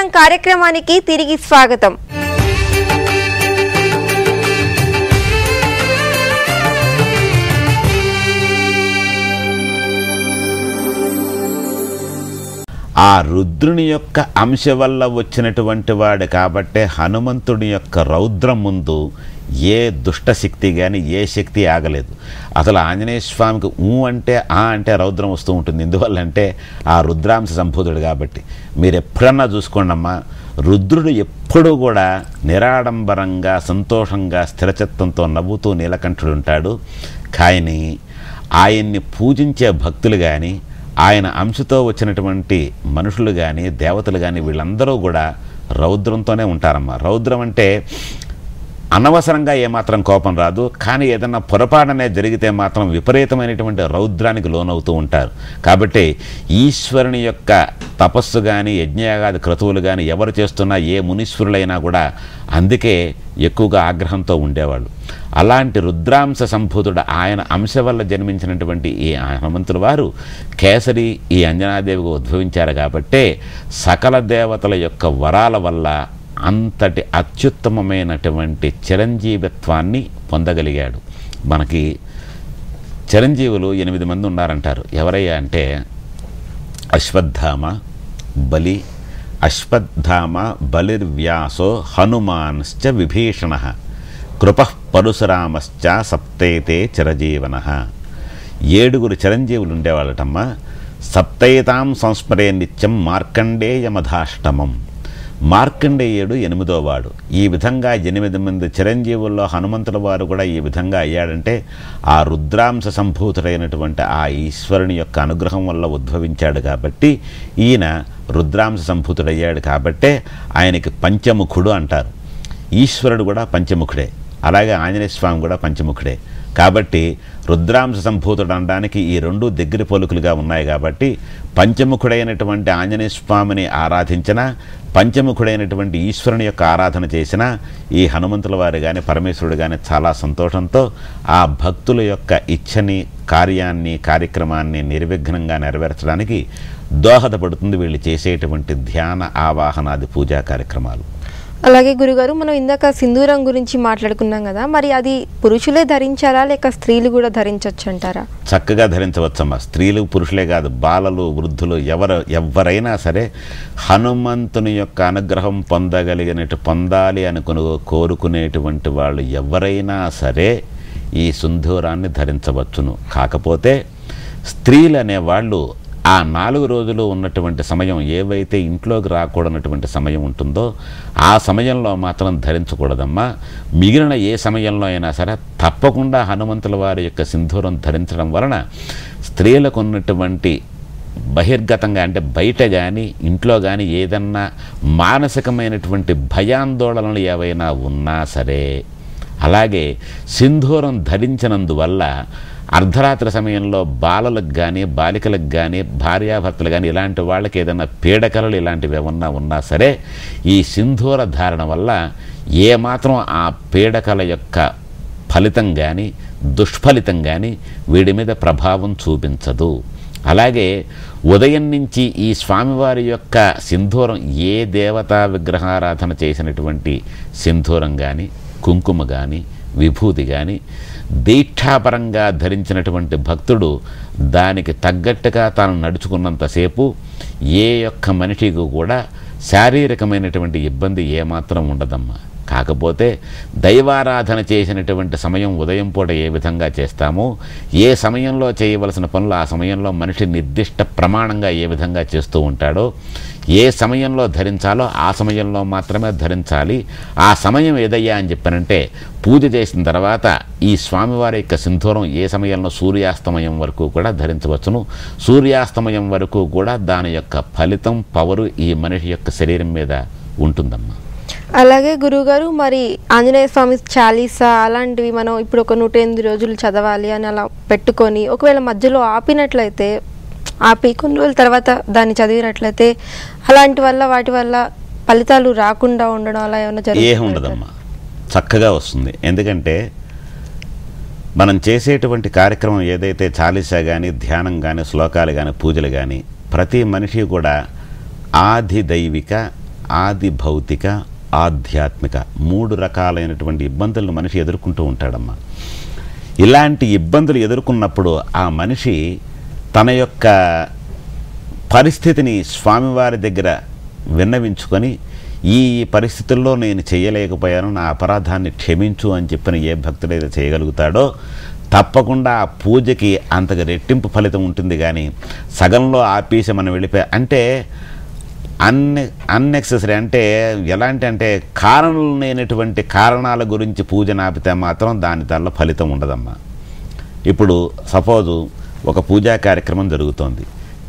సింధూరం కార్యక్రమానికి తిరిగి స్వాగతం. ఆ రుద్రుని యొక్క అంశ వల్ల వచ్చినటువంటి వాడు కాబట్టే హనుమంతుడి యొక్క రౌద్రం ముందు ఏ దుష్టశక్తి కానీ ఏ శక్తి ఆగలేదు. అసలు ఆంజనేయ స్వామికి అంటే అంటే రౌద్రం వస్తూ ఉంటుంది. ఎందువల్లంటే ఆ రుద్రాంశ సంభూతుడు కాబట్టి. మీరు ఎప్పుడన్నా చూసుకోండమ్మా, రుద్రుడు ఎప్పుడూ కూడా నిరాడంబరంగా సంతోషంగా స్థిరచిత్తంతో నవ్వుతూ నీలకంఠుడు ఉంటాడు. కానీ ఆయన్ని పూజించే భక్తులు కానీ ఆయన అంశతో వచ్చినటువంటి మనుషులు కానీ దేవతలు కానీ వీళ్ళందరూ కూడా రౌద్రంతోనే ఉంటారమ్మా. రౌద్రం అంటే అనవసరంగా ఏమాత్రం కోపం రాదు, కానీ ఏదన్నా పొరపాటునే జరిగితే మాత్రం విపరీతమైనటువంటి రౌద్రానికి లోనవుతూ ఉంటారు. కాబట్టి ఈశ్వరుని యొక్క తపస్సు కానీ యజ్ఞయాగాది క్రతువులు కానీ ఎవరు చేస్తున్నా ఏ మునీశ్వరులైనా కూడా అందుకే ఎక్కువగా ఆగ్రహంతో ఉండేవాళ్ళు. అలాంటి రుద్రాంశ సంభూతుడు ఆయన అంశ వల్ల జన్మించినటువంటి ఈ హనుమంతుల వారు కేసరి ఈ అంజనాదేవికి ఉద్భవించారు కాబట్టే సకల దేవతల యొక్క వరాల వల్ల అంతటి అత్యుత్తమమైనటువంటి చిరంజీవిత్వాన్ని పొందగలిగాడు. మనకి చిరంజీవులు 8 మంది ఉన్నారంటారు. ఎవరయ్యా అంటే అశ్వత్థామ, బలి, అశ్వత్థామ బలిర్వ్యాసో హనుమాన్శ్చ విభీషణ కృపః పరశురామశ్చ సప్తైతే చిరజీవన. 7 చిరంజీవులు ఉండేవాళ్ళటమ్మా. సప్తైతాం సంస్మరే నిత్యం మార్కండేయమధాష్టమం. మార్కండేయుడు 8వ వాడు. ఈ విధంగా 8 మంది చిరంజీవుల్లో హనుమంతుల వారు కూడా ఈ విధంగా అయ్యాడంటే ఆ రుద్రాంశ సంభూతుడైనటువంటి ఆ ఈశ్వరుని యొక్క అనుగ్రహం వల్ల ఉద్భవించాడు కాబట్టి ఈయన రుద్రాంశ సంభూతుడయ్యాడు కాబట్టే ఆయనకి పంచముఖుడు అంటారు. ఈశ్వరుడు కూడా పంచముఖుడే, అలాగే ఆంజనేయ స్వామి కూడా పంచముఖుడే. కాబట్టి రుద్రాంశ సంభూతుడు అనడానికి ఈ 2 దగ్గర పోలికలుగా ఉన్నాయి. కాబట్టి పంచముఖుడైనటువంటి ఆంజనేయ స్వామిని ఆరాధించిన, పంచముఖుడైనటువంటి ఈశ్వరుని యొక్క ఆరాధన చేసిన ఈ హనుమంతుల వారు కానీ పరమేశ్వరుడు కానీ చాలా సంతోషంతో ఆ భక్తుల యొక్క ఇచ్ఛని, కార్యాన్ని, కార్యక్రమాన్ని నిర్విఘ్నంగా నెరవేర్చడానికి దోహదపడుతుంది వీళ్ళు చేసేటువంటి ధ్యాన, ఆవాహనాది పూజా కార్యక్రమాలు. అలాగే గురుగారు, మనం ఇందాక సింధూరం గురించి మాట్లాడుకున్నాం కదా, మరి అది పురుషులే ధరించాలా లేక స్త్రీలు కూడా ధరించవచ్చు అంటారా? చక్కగా ధరించవచ్చమ్మా. స్త్రీలు పురుషులే కాదు, బాలలు, వృద్ధులు ఎవరైనా సరే హనుమంతుని యొక్క అనుగ్రహం పొందాలి కోరుకునేటువంటి వాళ్ళు ఎవరైనా సరే ఈ సింధూరాన్ని ధరించవచ్చును. కాకపోతే స్త్రీలు అనేవాళ్ళు ఆ 4 రోజులు ఉన్నటువంటి సమయం, ఏవైతే ఇంట్లోకి రాకూడనటువంటి సమయం ఉంటుందో ఆ సమయంలో మాత్రం ధరించకూడదమ్మా. మిగిలిన ఏ సమయంలో అయినా సరే తప్పకుండా హనుమంతుల వారి యొక్క సింధూరం ధరించడం వలన స్త్రీలకు ఉన్నటువంటి బహిర్గతంగా అంటే బయట కానీ ఇంట్లో కానీ ఏదన్నా మానసికమైనటువంటి భయాందోళనలు ఏవైనా ఉన్నా సరే, అలాగే సింధూరం ధరించినందువల్ల అర్ధరాత్రి సమయంలో బాలలకు కానీ బాలికలకు కానీ భార్యాభర్తలు కానీ ఇలాంటి వాళ్ళకి ఏదైనా పీడకలలు ఇలాంటివి ఏమన్నా ఉన్నా సరే ఈ సింధూర ధారణ వల్ల ఏమాత్రం ఆ పీడకల యొక్క ఫలితం కానీ దుష్ఫలితం కానీ వీడి మీద ప్రభావం చూపించదు. అలాగే ఉదయం నుంచి ఈ స్వామివారి యొక్క సింధూరం, ఏ దేవతా విగ్రహారాధన చేసినటువంటి సింధూరం కానీ కుంకుమ కానీ విభూతి కానీ దీక్షాపరంగా ధరించినటువంటి భక్తుడు దానికి తగ్గట్టుగా తాను నడుచుకున్నంతసేపు ఏ ఒక్క మనిషికి కూడా శారీరకమైనటువంటి ఇబ్బంది ఏమాత్రం ఉండదమ్మా. కాకపోతే దైవారాధన చేసినటువంటి సమయం ఉదయం పూట ఏ విధంగా చేస్తామో, ఏ సమయంలో చేయవలసిన పనులు ఆ సమయంలో మనిషి నిర్దిష్ట ప్రమాణంగా ఏ విధంగా చేస్తూ ఉంటాడో, ఏ సమయంలో ధరించాలో ఆ సమయంలో మాత్రమే ధరించాలి. ఆ సమయం ఏదయ్యా అని చెప్పానంటే పూజ చేసిన తర్వాత ఈ స్వామివారి యొక్క సింధూరం ఏ సమయంలో సూర్యాస్తమయం వరకు కూడా ధరించవచ్చును. సూర్యాస్తమయం వరకు కూడా దాని యొక్క ఫలితం, పవరు ఈ మనిషి యొక్క శరీరం మీద ఉంటుందమ్మా. అలాగే గురువుగారు, మరి ఆంజనేయ స్వామి చాలీసా అలాంటివి మనం ఇప్పుడు ఒక 108 రోజులు చదవాలి అని అలా పెట్టుకొని ఒకవేళ మధ్యలో ఆపినట్లయితే, కొన్ని రోజుల తర్వాత దాన్ని చదివినట్లయితే వాటి వల్ల ఫలితాలు రాకుండా ఉండడం అలా ఏమైనా జరుగుతుందా? ఉండదమ్మా, చక్కగా వస్తుంది. ఎందుకంటే మనం చేసేటువంటి కార్యక్రమం ఏదైతే చాలీసా కానీ ధ్యానం కానీ శ్లోకాలు కానీ పూజలు కానీ ప్రతి మనిషి కూడా ఆది దైవిక ఆది భౌతిక, ఆధ్యాత్మిక 3 రకాలైనటువంటి ఇబ్బందులను మనిషి ఎదుర్కొంటూ ఉంటాడమ్మా. ఇలాంటి ఇబ్బందులు ఎదుర్కొన్నప్పుడు ఆ మనిషి తన యొక్క పరిస్థితిని స్వామివారి దగ్గర విన్నవించుకొని, ఈ పరిస్థితుల్లో నేను చేయలేకపోయాను, నా అపరాధాన్ని క్షమించు అని చెప్పిన ఏ భక్తుడైతే చేయగలుగుతాడో తప్పకుండా ఆ పూజకి అంతగా రెట్టింపు ఫలితం ఉంటుంది. కానీ సగంలో ఆపేసి మనం వెళ్ళిపోయా అంటే అన్నెసెసరీ, అంటే ఎలాంటి అంటే కారణం లేనటువంటి కారణాల గురించి పూజ ఆపితే మాత్రం దాని దానిలో ఫలితం ఉండదమ్మా. ఇప్పుడు సపోజు ఒక పూజా కార్యక్రమం జరుగుతోంది,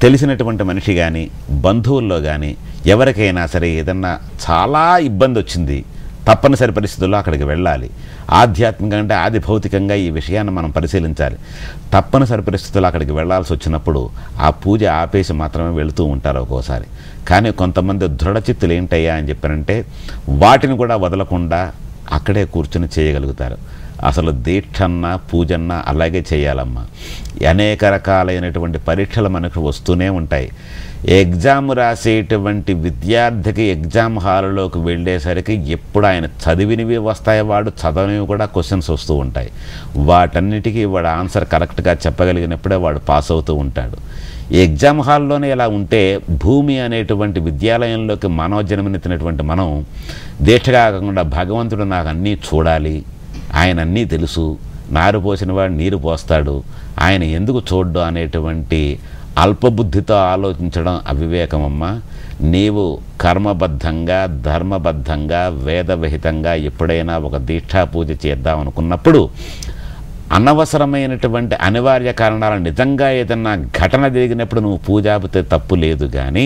తెలిసినటువంటి మనిషి కానీ బంధువుల్లో కానీ ఎవరికైనా సరే ఏదన్నా చాలా ఇబ్బంది వచ్చింది, తప్పనిసరి పరిస్థితుల్లో అక్కడికి వెళ్ళాలి. ఆధ్యాత్మికంగా అంటే ఆది భౌతికంగా ఈ విషయాన్ని మనం పరిశీలించాలి. తప్పనిసరి పరిస్థితుల్లో అక్కడికి వెళ్ళాల్సి వచ్చినప్పుడు ఆ పూజ ఆపేసి మాత్రమే వెళుతూ ఉంటారు ఒక్కోసారి. కానీ కొంతమంది దృఢచిత్తులు ఏంటయ్యా అని చెప్పారంటే వాటిని కూడా వదలకుండా అక్కడే కూర్చొని చేయగలుగుతారు. అసలు దీక్షన్నా పూజన్నా అలాగే చేయాలమ్మా. అనేక రకాలైనటువంటి పరీక్షలు మనకు వస్తూనే ఉంటాయి. ఎగ్జామ్ రాసేటువంటి విద్యార్థికి ఎగ్జామ్ హాల్లోకి వెళ్ళేసరికి ఎప్పుడు ఆయన చదివినవి వస్తాయి, వాడు చదవనివి కూడా క్వశ్చన్స్ వస్తూ ఉంటాయి. వాటన్నిటికీ వాడు ఆన్సర్ కరెక్ట్గా చెప్పగలిగినప్పుడే వాడు పాస్ అవుతూ ఉంటాడు. ఎగ్జామ్ హాల్లోనే ఇలా ఉంటే భూమి అనేటువంటి విద్యాలయంలోకి మనోజన్మనెత్తినటువంటి మనం దీక్షగా కాకుండా భగవంతుడు నాకు అన్నీ చూడాలి, ఆయన అన్నీ తెలుసు, నారు పోసిన వాడు నీరు పోస్తాడు, ఆయన ఎందుకు చూడ్డు అనేటువంటి అల్పబుద్ధితో ఆలోచించడం అవివేకమమ్మా. నీవు కర్మబద్ధంగా, ధర్మబద్ధంగా, వేదవిహితంగా ఎప్పుడైనా ఒక దీక్షా పూజ చేద్దాం అనుకున్నప్పుడు అనవసరమైనటువంటి అనివార్య కారణాలు నిజంగా ఏదన్నా ఘటన జరిగినప్పుడు నువ్వు పూజ ఆపితే తప్పు లేదు. కానీ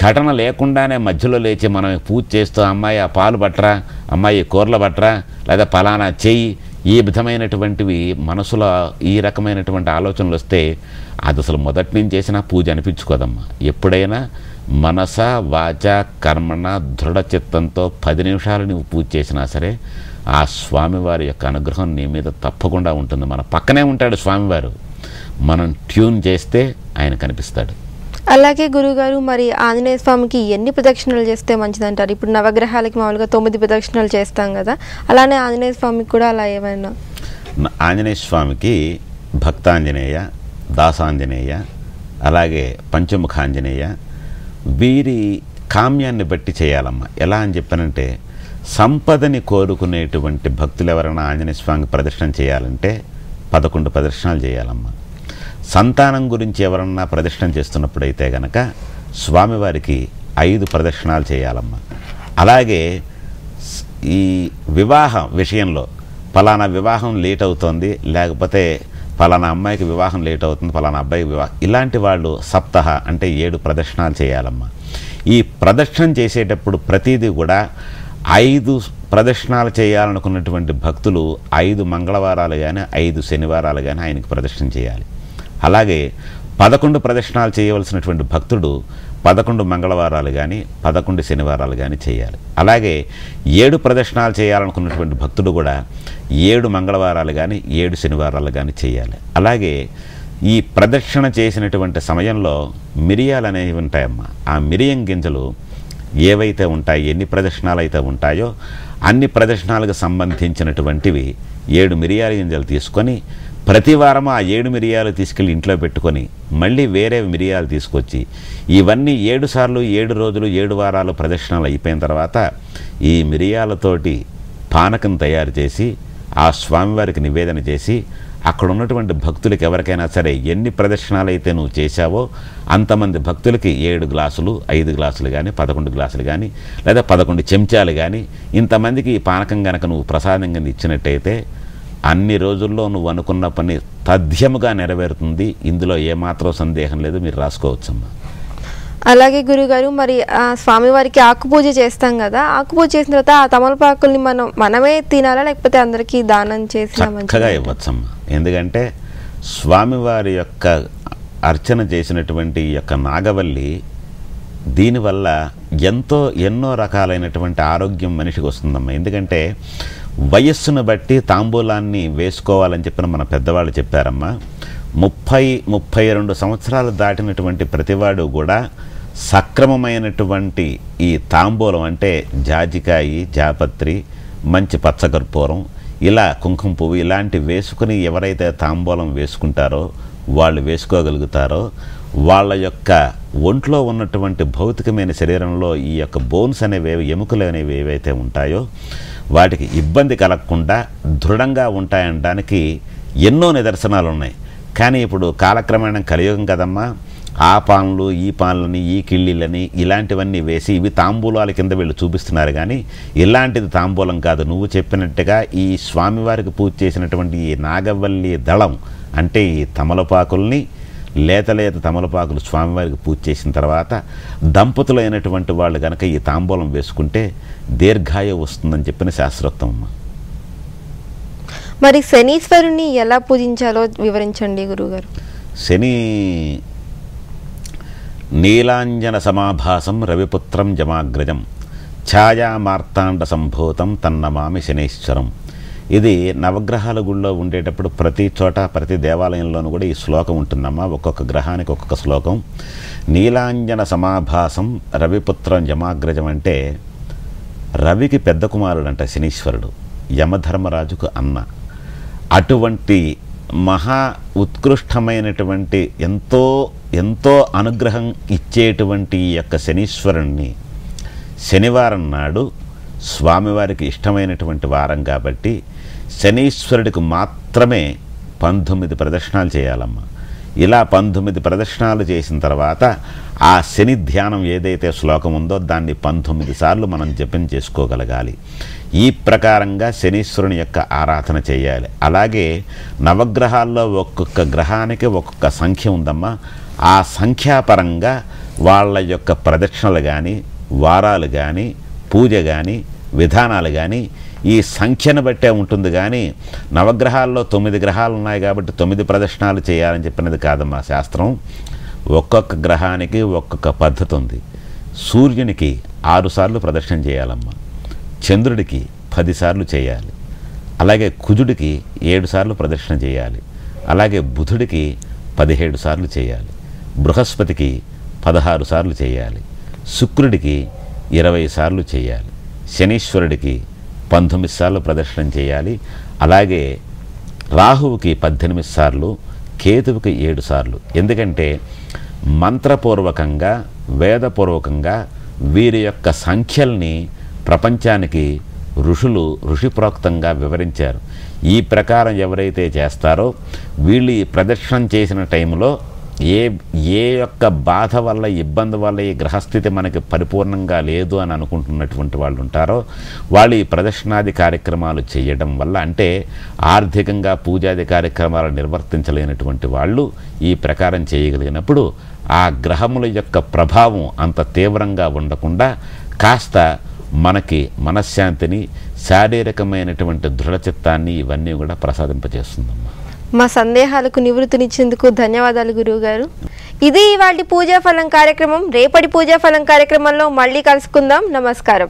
ఘటన లేకుండానే మధ్యలో లేచి మనం పూజ చేస్తూ అమ్మాయి ఆ పాలు పట్టరా, అమ్మాయి కూరలు పట్టరా, లేదా పలానా చెయ్యి, ఈ విధమైనటువంటివి మనసులో ఈ రకమైనటువంటి ఆలోచనలు వస్తే అది అసలు మొదటి నుంచి చేసిన పూజ అనిపించుకోదమ్మా. ఎప్పుడైనా మనస వాచ కర్మణ దృఢచిత్తంతో 10 నిమిషాలు నువ్వు పూజ చేసినా సరే ఆ స్వామివారి యొక్క అనుగ్రహం నీ మీద తప్పకుండా ఉంటుంది. మన పక్కనే ఉంటాడు స్వామివారు, మనం ట్యూన్ చేస్తే ఆయన కనిపిస్తాడు. అలాగే గురుగారు, మరి ఆంజనేయ స్వామికి ఎన్ని ప్రదక్షిణలు చేస్తే మంచిదంటారు? ఇప్పుడు నవగ్రహాలకి మామూలుగా 9 ప్రదక్షిణలు చేస్తాం కదా, అలానే ఆంజనేయ స్వామికి కూడా అలా ఏమైనా? ఆంజనేయ స్వామికి భక్తాంజనేయ, దాసాంజనేయ, అలాగే పంచముఖాంజనేయ వీరి కామ్యాన్ని బట్టి చేయాలమ్మా. ఎలా అని చెప్పానంటే సంపదని కోరుకునేటువంటి భక్తులు ఎవరైనా ఆంజనేయ స్వామికి ప్రదర్శన చేయాలంటే 11 ప్రదర్శనలు చేయాలమ్మా. సంతానం గురించి ఎవరన్నా ప్రదర్శన చేస్తున్నప్పుడైతే గనక స్వామివారికి 5 ప్రదర్శనలు చేయాలమ్మా. అలాగే ఈ వివాహం విషయంలో పలానా వివాహం లేట్ అవుతుంది, లేకపోతే పలానా అమ్మాయికి వివాహం లేట్ అవుతుంది, పలానా అబ్బాయికి వివాహం, ఇలాంటి వాళ్ళు సప్తహ అంటే 7 ప్రదర్శనలు చేయాలమ్మా. ఈ ప్రదర్శన చేసేటప్పుడు ప్రతిదీ కూడా 5 ప్రదర్శనలు చేయాలనుకున్నటువంటి భక్తులు 5 మంగళవారాలు కానీ 5 శనివారాలు కానీ ఆయనకి ప్రదర్శన చేయాలి. అలాగే 11 ప్రదక్షిణాలు చేయవలసినటువంటి భక్తుడు 11 మంగళవారాలు కానీ 11 శనివారాలు కానీ చేయాలి. అలాగే 7 ప్రదక్షిణాలు చేయాలనుకున్నటువంటి భక్తుడు కూడా 7 మంగళవారాలు కానీ 7 శనివారాలు కానీ చేయాలి. అలాగే ఈ ప్రదక్షిణ చేసినటువంటి సమయంలో మిరియాలు అనేవి ఉంటాయమ్మా. ఆ మిరియం గింజలు ఏవైతే ఉంటాయి, ఎన్ని ప్రదక్షిణాలు అయితే ఉంటాయో అన్ని ప్రదక్షిణాలకు సంబంధించినటువంటివి 7 మిరియాల గింజలు తీసుకొని ప్రతి వారం ఆ 7 మిరియాలు తీసుకెళ్ళి ఇంట్లో పెట్టుకొని మళ్ళీ వేరే మిరియాలు తీసుకొచ్చి ఇవన్నీ 7 సార్లు 7 రోజులు 7 వారాలు ప్రదక్షిణాలు అయిపోయిన తర్వాత ఈ మిరియాలతోటి పానకం తయారు చేసి ఆ స్వామివారికి నివేదన చేసి అక్కడ ఉన్నటువంటి భక్తులకి ఎవరికైనా సరే ఎన్ని ప్రదక్షిణాలు అయితే నువ్వు చేశావో అంతమంది భక్తులకి 7 గ్లాసులు 5 గ్లాసులు కానీ 11 గ్లాసులు కానీ లేదా 11 చెంచాలు కానీ ఇంతమందికి ఈ పానకం కనుక నువ్వు ప్రసాదంగా ఇచ్చినట్టయితే అన్ని రోజుల్లో నువ్వు అనుకున్న పని తథ్యముగా నెరవేరుతుంది. ఇందులో ఏమాత్రం సందేహం లేదు, మీరు రాసుకోవచ్చమ్మా. అలాగే గురుగారు, మరి స్వామివారికి ఆకుపూజ చేస్తాం కదా, ఆకుపూజ చేసిన తర్వాత ఆ తమలపాకుల్ని మనమే తినాలా లేకపోతే అందరికీ దానం చేసి చక్కగా ఇవ్వచ్చమ్మా. ఎందుకంటే స్వామివారి యొక్క అర్చన చేసినటువంటి ఈ యొక్క నాగవల్లి దీనివల్ల ఎన్నో రకాలైనటువంటి ఆరోగ్యం మనిషికి వస్తుందమ్మా. ఎందుకంటే వయస్సును బట్టి తాంబూలాన్ని వేసుకోవాలని చెప్పిన మన పెద్దవాళ్ళు చెప్పారమ్మా. 30-32 సంవత్సరాలు దాటినటువంటి ప్రతివాడు కూడా సక్రమమైనటువంటి ఈ తాంబూలం అంటే జాజికాయి, జాపత్రి, మంచి పచ్చకర్పూరం, ఇలా కుంకుమ పువ్వు ఇలాంటి వేసుకుని ఎవరైతే తాంబూలం వేసుకుంటారో వాళ్ళు వేసుకోగలుగుతారో వాళ్ళ యొక్క ఒంట్లో ఉన్నటువంటి భౌతికమైన శరీరంలో ఈ యొక్క బోన్స్ అనేవి, ఎముకలు అనేవి ఏవైతే ఉంటాయో వాటికి ఇబ్బంది కలగకుండా దృఢంగా ఉంటాయనడానికి ఎన్నో నిదర్శనాలు ఉన్నాయి. కానీ ఇప్పుడు కాలక్రమేణా కలియుగం కదమ్మా, ఆ పాన్లు, ఈ పాన్లని, ఈ కిళ్ళిళ్ళని ఇలాంటివన్నీ వేసి ఇవి తాంబూలాల కింద వీళ్ళు చూపిస్తున్నారు. కానీ ఇలాంటిది తాంబూలం కాదు. నువ్వు చెప్పినట్టుగా ఈ స్వామివారికి పూజ చేసినటువంటి ఈ నాగవల్లి దళం అంటే ఈ తమలపాకుల్ని, లేత తమలపాకులు స్వామివారికి పూజ చేసిన తర్వాత దంపతులైనటువంటి వాళ్ళు కనుక ఈ తాంబూలం వేసుకుంటే దీర్ఘాయు వస్తుందని చెప్పిన శాస్త్రోక్తం అమ్మ. మరి శనీశ్వరుని ఎలా పూజించాలో వివరించండి గురువుగారు. శని నీలాంజన సమాభాసం రవిపుత్రం జమాగ్రజం ఛాయా మార్తాండ సంభూతం తన్నమామి శనీశ్వరం. ఇది నవగ్రహాల గుళ్ళో ఉండేటప్పుడు ప్రతి చోట, ప్రతి దేవాలయంలోనూ కూడా ఈ శ్లోకం ఉంటుందమ్మా. ఒక్కొక్క గ్రహానికి ఒక్కొక్క శ్లోకం. నీలాంజన సమాభాసం రవిపుత్రం జమాగ్రజం అంటే రవికి పెద్ద కుమారుడంట శనీశ్వరుడు, యమధర్మరాజుకు అన్న. అటువంటి మహా ఉత్కృష్టమైనటువంటి ఎంతో ఎంతో అనుగ్రహం ఇచ్చేటువంటి ఈ యొక్క శనీశ్వరుణ్ణి శనివారం నాడు స్వామివారికి ఇష్టమైనటువంటి వారం కాబట్టి శనీశ్వరుడికి మాత్రమే 19 ప్రదక్షిణాలు చేయాలమ్మా. ఇలా 19 ప్రదక్షిణాలు చేసిన తర్వాత ఆ శని ధ్యానం ఏదైతే శ్లోకం ఉందో దాన్ని 19 సార్లు మనం జపం చేసుకోగలగాలి. ఈ ప్రకారంగా శనీశ్వరుని యొక్క ఆరాధన చేయాలి. అలాగే నవగ్రహాల్లో ఒక్కొక్క గ్రహానికి ఒక్కొక్క సంఖ్య ఉందమ్మా. ఆ సంఖ్యాపరంగా వాళ్ళ యొక్క ప్రదక్షిణలు కానీ, వారాలు కానీ, పూజ కానీ, విధానాలు కానీ ఈ సంఖ్యను బట్టే ఉంటుంది. కానీ నవగ్రహాల్లో 9 గ్రహాలు ఉన్నాయి కాబట్టి 9 ప్రదక్షిణాలు చేయాలని చెప్పినది కాదమ్మా శాస్త్రం. ఒక్కొక్క గ్రహానికి ఒక్కొక్క పద్ధతి ఉంది. సూర్యునికి 6 సార్లు ప్రదక్షిణ చేయాలమ్మా, చంద్రుడికి 10 సార్లు చేయాలి, అలాగే కుజుడికి 7 సార్లు ప్రదక్షిణ చేయాలి, అలాగే బుధుడికి 17 సార్లు చేయాలి, బృహస్పతికి 16 సార్లు చేయాలి, శుక్రుడికి 20 సార్లు చేయాలి, శనీశ్వరుడికి 19 సార్లు ప్రదక్షిణం చేయాలి, అలాగే రాహువుకి 18 సార్లు, కేతువుకి 7 సార్లు. ఎందుకంటే మంత్రపూర్వకంగా, వేదపూర్వకంగా వీరి యొక్క సంఖ్యల్ని ప్రపంచానికి ఋషిప్రోక్తంగా వివరించారు. ఈ ప్రకారం ఎవరైతే చేస్తారో వీళ్ళు ఈ ప్రదక్షిణం చేసిన టైంలో ఏ యొక్క బాధ వల్ల, ఇబ్బంది వల్ల ఈ గ్రహస్థితి మనకి పరిపూర్ణంగా లేదు అని అనుకుంటున్నటువంటి వాళ్ళు ఉంటారో వాళ్ళు ఈ ప్రదక్షిణాది కార్యక్రమాలు చేయడం వల్ల, అంటే ఆర్థికంగా పూజాది కార్యక్రమాలు నిర్వర్తించలేనటువంటి వాళ్ళు ఈ ప్రకారం చేయగలిగినప్పుడు ఆ గ్రహముల యొక్క ప్రభావం అంత తీవ్రంగా ఉండకుండా కాస్త మనకి మనశ్శాంతిని, శారీరకమైనటువంటి దృఢచిత్తాన్ని ఇవన్నీ కూడా ప్రసాదింపజేస్తుందమ్మా. మా సందేహాలకు నివృత్తినిచ్చేందుకు ధన్యవాదాలు గురువుగారు. ఇది ఇవాళ పూజా ఫలం కార్యక్రమం. రేపటి పూజా ఫలం కార్యక్రమంలో మళ్ళీ కలుసుకుందాం. నమస్కారం.